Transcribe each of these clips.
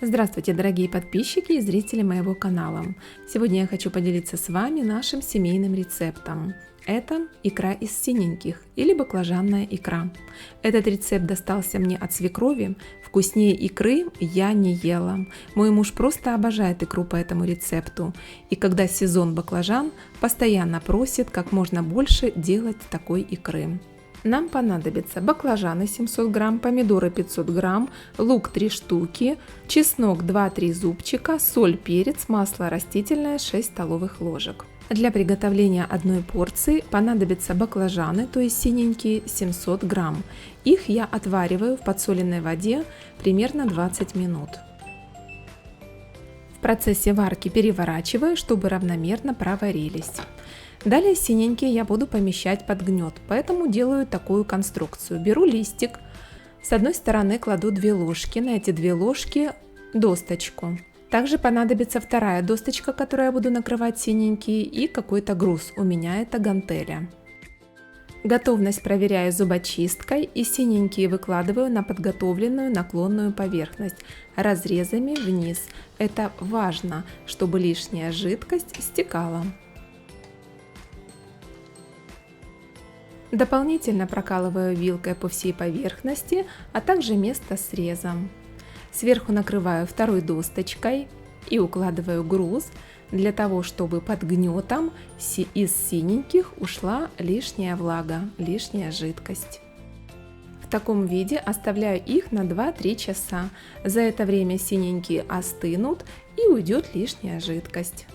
Здравствуйте, дорогие подписчики и зрители моего канала! Сегодня я хочу поделиться с вами нашим семейным рецептом. Это икра из синеньких или баклажанная икра. Этот рецепт достался мне от свекрови. Вкуснее икры я не ела. Мой муж просто обожает икру по этому рецепту. И когда сезон баклажан, постоянно просит как можно больше делать такой икры. Нам понадобится баклажаны 700 грамм, помидоры 500 грамм, лук 3 штуки, чеснок 2-3 зубчика, соль, перец, масло растительное 6 столовых ложек. Для приготовления одной порции понадобятся баклажаны, то есть синенькие, 700 грамм. Их я отвариваю в подсоленной воде примерно 20 минут. В процессе варки переворачиваю, чтобы равномерно проварились. Далее синенькие я буду помещать под гнет, поэтому делаю такую конструкцию. Беру листик, с одной стороны кладу 2 ложки, на эти 2 ложки досточку. Также понадобится вторая досточка, которой я буду накрывать синенькие, и какой-то груз, у меня это гантеля. Готовность проверяю зубочисткой и синенькие выкладываю на подготовленную наклонную поверхность разрезами вниз. Это важно, чтобы лишняя жидкость стекала. Дополнительно прокалываю вилкой по всей поверхности, а также место среза. Сверху накрываю второй досточкой и укладываю груз для того, чтобы под гнетом из синеньких ушла лишняя влага, лишняя жидкость. В таком виде оставляю их на 2-3 часа. За это время синенькие остынут и уйдет лишняя жидкость.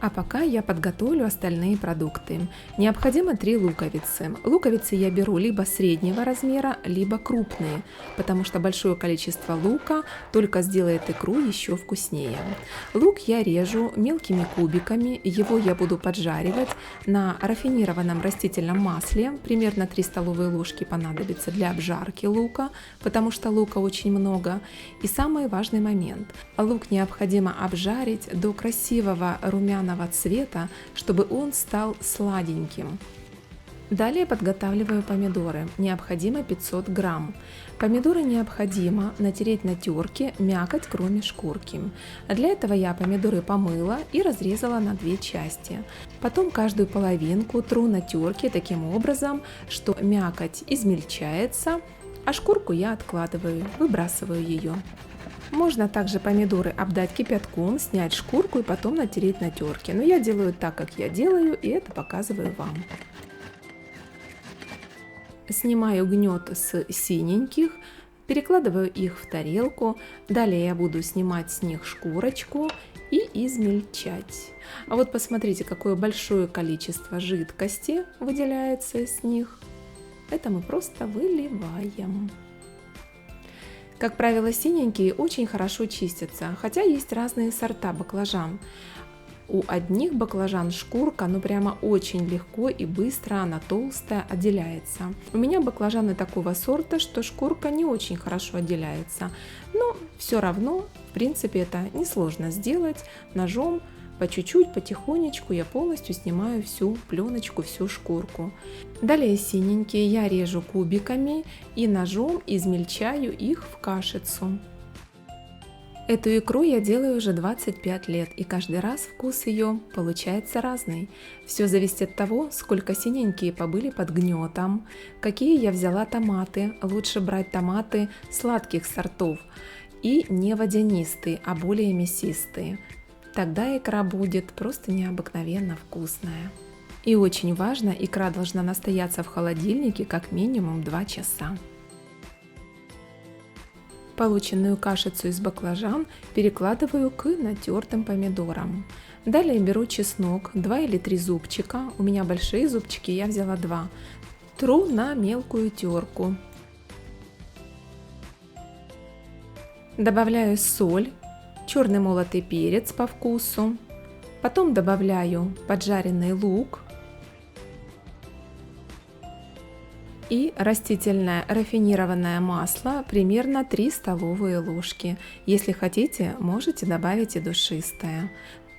А пока я подготовлю остальные продукты. Необходимо 3 луковицы. Луковицы я беру либо среднего размера, либо крупные, потому что большое количество лука только сделает икру еще вкуснее. Лук я режу мелкими кубиками, его я буду поджаривать на рафинированном растительном масле. Примерно 3 столовые ложки понадобится для обжарки лука, потому что лука очень много. И самый важный момент. Лук необходимо обжарить до красивого румяного цвета, чтобы он стал сладеньким. Далее подготавливаю помидоры. Необходимо 500 грамм. Помидоры необходимо натереть на терке, мякоть кроме шкурки. Для этого я помидоры помыла и разрезала на 2 части. Потом каждую половинку тру на терке таким образом, что мякоть измельчается, а шкурку я откладываю, выбрасываю ее. Можно также помидоры обдать кипятком, снять шкурку и потом натереть на терке. Но я делаю так, как я делаю, и это показываю вам. Снимаю гнет с синеньких, перекладываю их в тарелку. Далее я буду снимать с них шкурочку и измельчать. А вот посмотрите, какое большое количество жидкости выделяется с них. Это мы просто выливаем. Как правило, синенькие очень хорошо чистятся, хотя есть разные сорта баклажан. У одних баклажан шкурка, прямо очень легко и быстро, она толстая, отделяется. У меня баклажаны такого сорта, что шкурка не очень хорошо отделяется. Но все равно, в принципе, это несложно сделать ножом. По чуть-чуть, потихонечку я полностью снимаю всю пленочку, всю шкурку. Далее синенькие я режу кубиками и ножом измельчаю их в кашицу. Эту икру я делаю уже 25 лет, и каждый раз вкус ее получается разный. Все зависит от того, сколько синенькие побыли под гнетом, какие я взяла томаты. Лучше брать томаты сладких сортов и не водянистые, а более мясистые. Тогда икра будет просто необыкновенно вкусная. И очень важно, икра должна настояться в холодильнике как минимум 2 часа. Полученную кашицу из баклажан перекладываю к натертым помидорам. Далее беру чеснок, 2 или 3 зубчика, у меня большие зубчики, я взяла 2. Тру на мелкую терку. Добавляю соль, черный молотый перец по вкусу, потом добавляю поджаренный лук и растительное рафинированное масло, примерно 3 столовые ложки. Если хотите, можете добавить и душистое.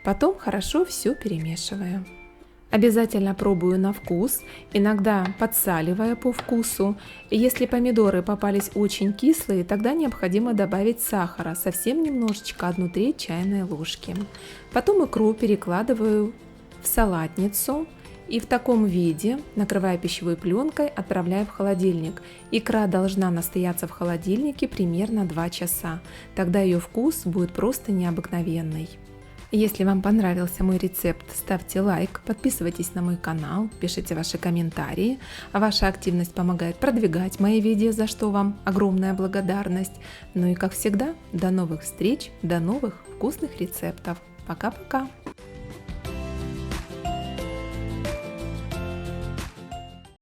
Потом хорошо все перемешиваю. Обязательно пробую на вкус, иногда подсаливая по вкусу. Если помидоры попались очень кислые, тогда необходимо добавить сахара, совсем немножечко, 1/3 чайной ложки. Потом икру перекладываю в салатницу и в таком виде, накрывая пищевой пленкой, отправляю в холодильник. Икра должна настояться в холодильнике примерно 2 часа, тогда ее вкус будет просто необыкновенный. Если вам понравился мой рецепт, ставьте лайк, подписывайтесь на мой канал, пишите ваши комментарии. Ваша активность помогает продвигать мои видео, за что вам огромная благодарность. Ну и как всегда, до новых встреч, до новых вкусных рецептов. Пока-пока!